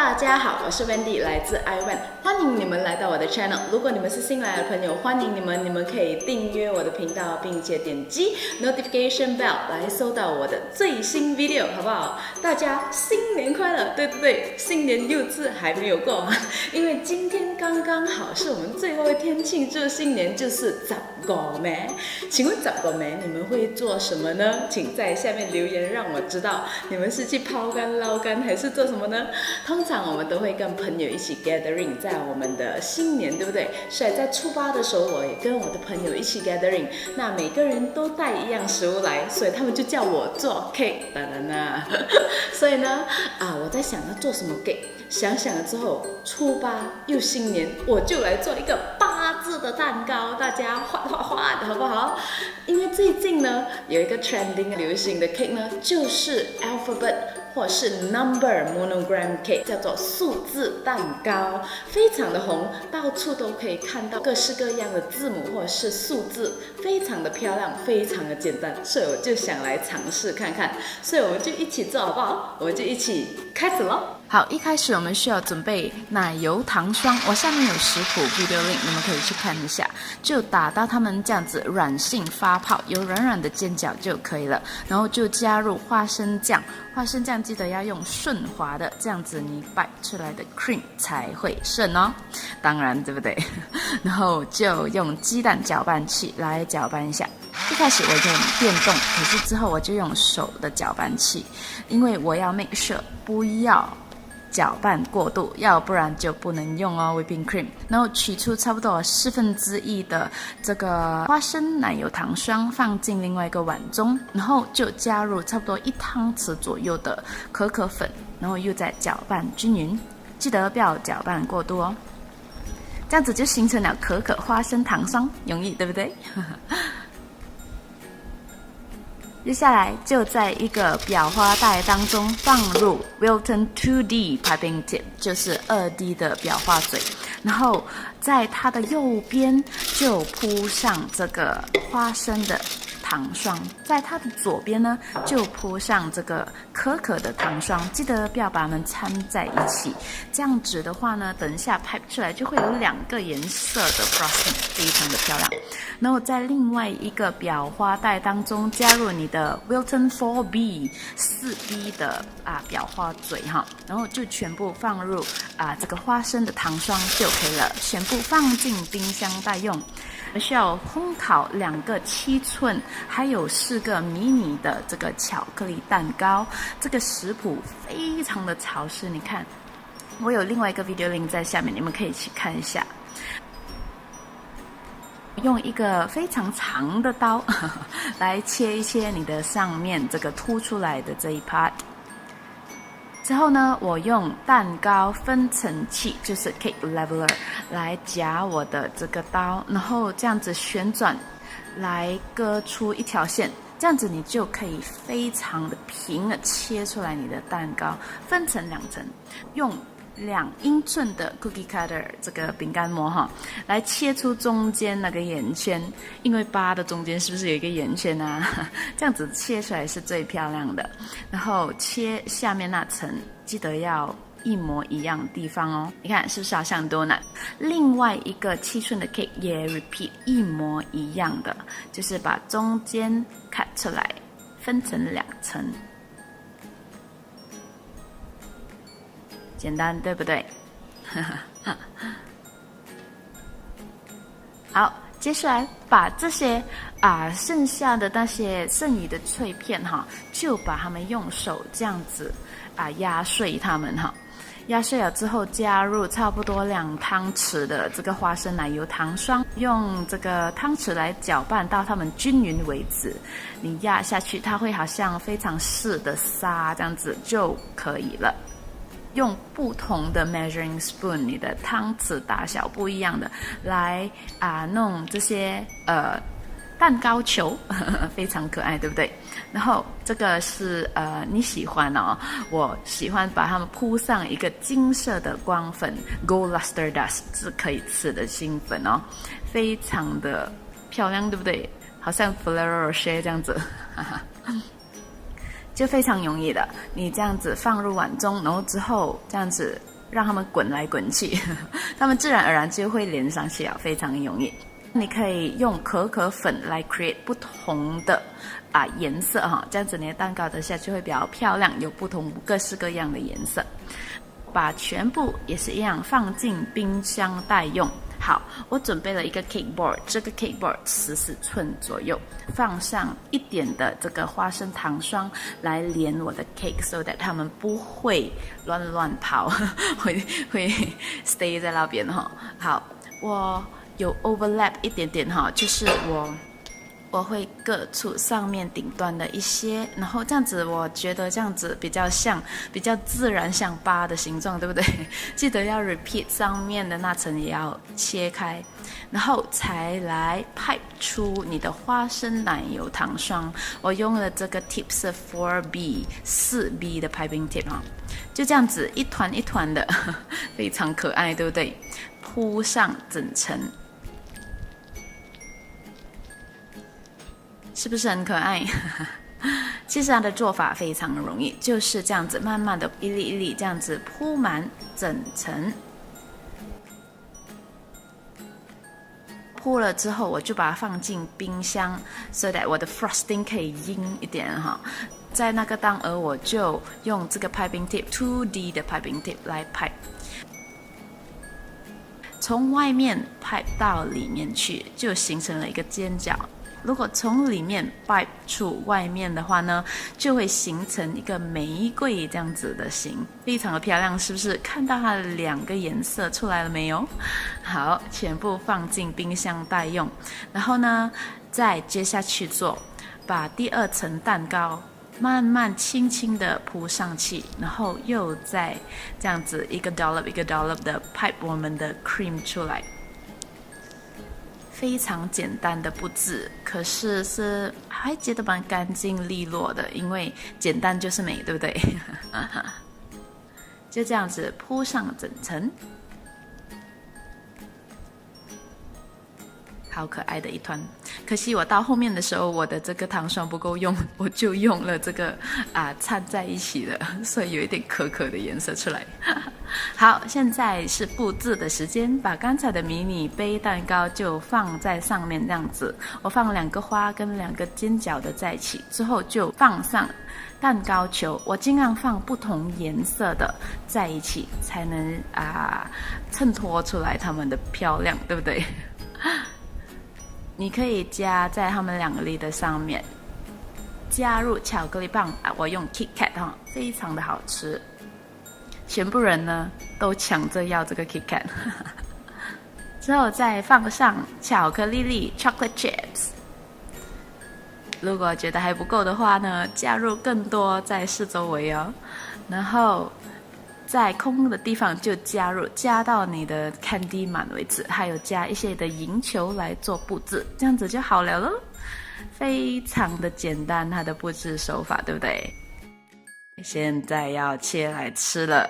大家好，我是 Wendy， 来自 iWen， 欢迎你们来到我的 channel。如果你们是新来的朋友，欢迎你们可以订阅我的频道，并且点击 notification bell 来收到我的最新 video， 好不好？大家新年快乐！对，新年幼稚还没有过，因为今天刚刚好是我们最后一天庆祝新年，就是15暝。请问15暝你们会做什么呢？请在下面留言让我知道，你们是去抛竿捞竿还是做什么呢？通常我们都会跟朋友一起 gathering， 在我们的新年，对不对？所以在初八的时候，我也跟我的朋友一起 gathering， 那每个人都带一样食物来，所以他们就叫我做 cake， 当然啦。所以呢，我在想要做什么 cake， 想了之后，初八又新年，我就来做一个8字的蛋糕，大家画的好不好？因为最近呢，有一个 trending 流行的 cake 呢，就是 alphabet。或是 number monogram cake， 叫做数字蛋糕，非常的红，到处都可以看到各式各样的字母或者是数字，非常的漂亮，非常的简单，所以我就想来尝试看看，所以我们就一起做好不好？我们就一起开始咯。好，一开始我们需要准备奶油糖霜，我下面有食谱 video link， 你们可以去看一下，就打到它们这样子软性发泡，有软软的尖角就可以了。然后就加入花生酱，花生酱记得要用顺滑的，这样子你摆出来的 cream 才会顺哦。当然，对不对？然后就用鸡蛋搅拌器来搅拌一下。一开始我用电动，可是之后我就用手的搅拌器，因为我要 make sure 不要搅拌过度，要不然就不能用哦 whipping cream。然后取出差不多1/4的这个花生奶油糖霜，放进另外一个碗中，然后就加入差不多1汤匙左右的可可粉，然后又再搅拌均匀，记得不要搅拌过度哦。这样子就形成了可可花生糖霜，容易对不对？接下来就在一个裱花袋当中放入 Wilton 2D piping tip， 就是2D 的裱花嘴，然后在它的右边就铺上这个花生的糖霜，在它的左边呢就铺上这个可可的糖霜，记得不要把它们掺在一起，这样子的话呢，等一下拍出来就会有2个颜色的 frosting， 非常的漂亮。然后在另外一个裱花袋当中加入你的 Wilton 4B 的裱花嘴哈，然后就全部放入这个花生的糖霜就可以了，全部放进冰箱待用。需要烘烤2个7寸，还有4个迷你的这个巧克力蛋糕。这个食谱非常的潮湿，你看，我有另外一个 video link 在下面，你们可以去看一下。用一个非常长的刀来切一切你的上面这个凸出来的这一 part。之后呢，我用蛋糕分层器，就是 cake leveler 来夹我的这个刀，然后这样子旋转来割出一条线，这样子你就可以非常的平的切出来你的蛋糕，分成2层，用2英寸的 cookie cutter 这个饼干模哈，来切出中间那个圆圈，因为8的中间是不是有一个圆圈啊？这样子切出来是最漂亮的。然后切下面那层，记得要一模一样的地方哦。你看是不是好像 donut？ 另外一个7寸的 cake 也 repeat 一模一样的，就是把中间 cut 出来，分成2层。简单对不对？好，接下来把这些剩下的那些剩余的脆片哈，就把它们用手这样子压碎它们哈。压碎了之后，加入差不多2汤匙的这个花生奶油糖霜，用这个汤匙来搅拌到它们均匀为止。你压下去，它会好像非常细的沙这样子就可以了。用不同的 measuring spoon， 你的汤匙大小不一样的，来弄这些蛋糕球，非常可爱，对不对？然后这个是你喜欢哦，我喜欢把它们铺上一个金色的光粉 gold luster dust， 是可以吃的金粉哦，非常的漂亮，对不对？好像 Ferrero Rocher 这样子，就非常容易的，你这样子放入碗中，然后之后这样子让他们滚来滚去，他们自然而然就会连上去了，非常容易。你可以用可可粉来 create 不同的颜色哈，这样子你的蛋糕等下就会比较漂亮，有不同各式各样的颜色。把全部也是一样放进冰箱待用。好，我准备了一个 cake board， 这个 cake board 14寸左右，放上一点的这个花生糖霜来连我的 cake， so that 它们不会乱跑，会 stay 在那边哈。好，我有 overlap 一点点哈，就是我会割出上面顶端的一些，然后这样子我觉得这样子比较自然，像8的形状，对不对？记得要 repeat 上面的那层也要切开，然后才来 pipe 出你的花生奶油糖霜。我用了这个 tip 是 4B 的 piping tip 哈，就这样子一团一团的，非常可爱，对不对？铺上整层。是不是很可爱？其实它的做法非常容易，就是这样子慢慢的一粒一粒这样子铺满整层。铺了之后我就把它放进冰箱 so that 我的 frosting 可以硬一点哈。在那个当儿我就用这个 piping tip 2D 的 piping tip 来 pipe， 从外面 pipe 到里面去，就形成了一个尖角。如果从里面 pipe 出外面的话呢，就会形成一个玫瑰这样子的形，非常的漂亮，是不是？看到它的2个颜色出来了没有？好，全部放进冰箱待用。然后呢，再接下去做，把第2层蛋糕慢慢轻轻的铺上去，然后又再这样子一个 dollop 一个 dollop 的 pipe 我们的 cream 出来。非常简单的布置，可是还觉得蛮干净利落的，因为简单就是美，对不对？就这样子铺上整层，好可爱的一团。可惜我到后面的时候，我的这个糖霜不够用，我就用了这个掺在一起的，所以有一点可可的颜色出来。好，现在是布置的时间，把刚才的迷你杯蛋糕就放在上面这样子。我放2个花跟2个尖角的在一起，之后就放上蛋糕球，我尽量放不同颜色的在一起，才能衬托出来它们的漂亮，对不对？你可以加在它们2粒的上面，加入巧克力棒我用 KitKat 哈，非常的好吃。全部人呢都抢着要这个 KitKat 之后再放上巧克力粒 chocolate chips， 如果觉得还不够的话呢，加入更多在四周围哦，然后在空的地方就加到你的 candy 满为止，还有加一些的银球来做布置，这样子就好了咯。非常的简单，它的布置手法，对不对？现在要切来吃了，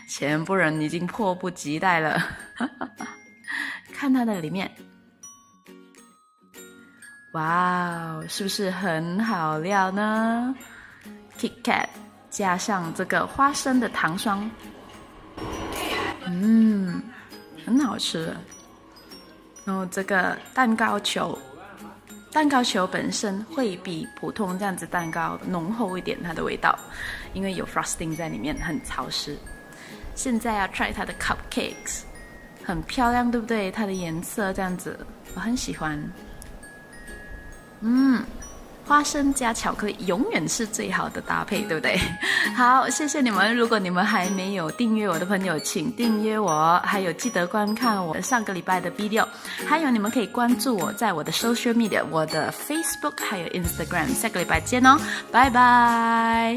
全部人已经迫不及待了。看它的里面，哇，是不是很好料呢？ KitKat 加上这个花生的糖霜，很好吃。然后这个蛋糕球本身会比普通这样子蛋糕浓厚一点，它的味道，因为有 frosting 在里面，很潮湿。现在要 try 它的 cupcakes， 很漂亮，对不对？它的颜色这样子，我很喜欢。花生加巧克力永远是最好的搭配，对不对？好，谢谢你们。如果你们还没有订阅我的朋友，请订阅我，还有记得观看我上个礼拜的 video， 还有你们可以关注我在我的 social media， 我的 Facebook 还有 Instagram。下个礼拜见哦，拜拜。